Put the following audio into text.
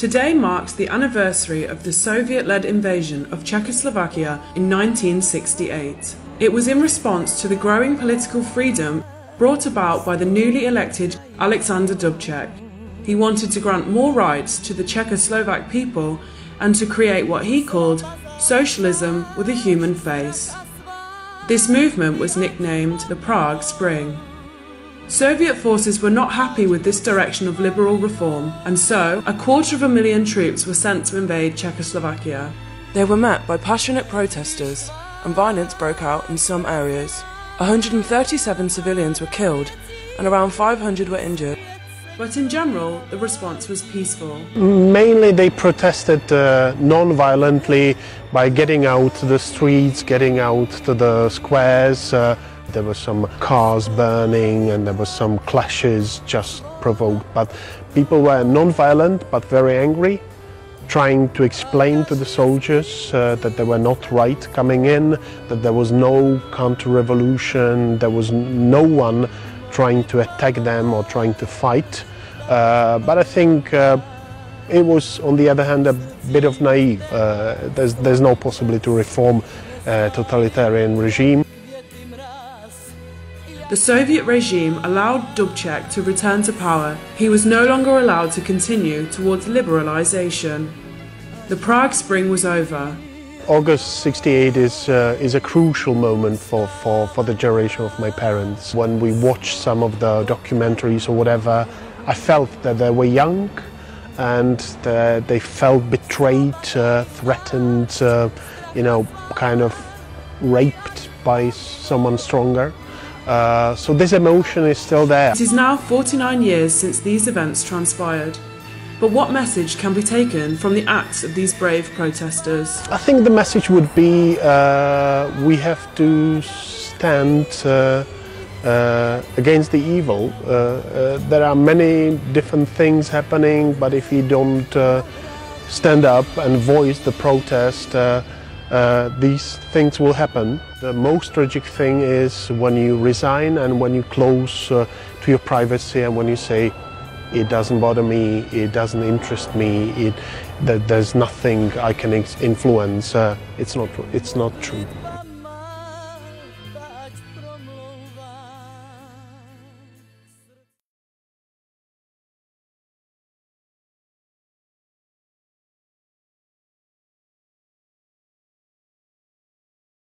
Today marks the anniversary of the Soviet-led invasion of Czechoslovakia in 1968. It was in response to the growing political freedom brought about by the newly elected Alexander Dubček. He wanted to grant more rights to the Czechoslovak people and to create what he called socialism with a human face. This movement was nicknamed the Prague Spring. Soviet forces were not happy with this direction of liberal reform, and so 250,000 troops were sent to invade Czechoslovakia. They were met by passionate protesters, and violence broke out in some areas. 137 civilians were killed, and around 500 were injured. But in general, the response was peaceful. Mainly they protested non-violently by getting out to the streets, getting out to the squares. There were some cars burning and there were some clashes just provoked. But people were non-violent but very angry, trying to explain to the soldiers that they were not right coming in, that there was no counter-revolution, there was no one trying to attack them or trying to fight. But I think it was, on the other hand, a bit of naive. There's no possibility to reform a totalitarian regime. The Soviet regime allowed Dubček to return to power. He was no longer allowed to continue towards liberalization. The Prague Spring was over. August '68 is a crucial moment for the generation of my parents. When we watched some of the documentaries or whatever, I felt that they were young and they felt betrayed, threatened, kind of raped by someone stronger. So this emotion is still there. It is now 49 years since these events transpired. But what message can be taken from the acts of these brave protesters? I think the message would be we have to stand against the evil. There are many different things happening, but if you don't stand up and voice the protest, these things will happen. The most tragic thing is when you resign and when you close to your privacy and when you say, it doesn't bother me, it doesn't interest me, there's nothing I can influence. It's not true.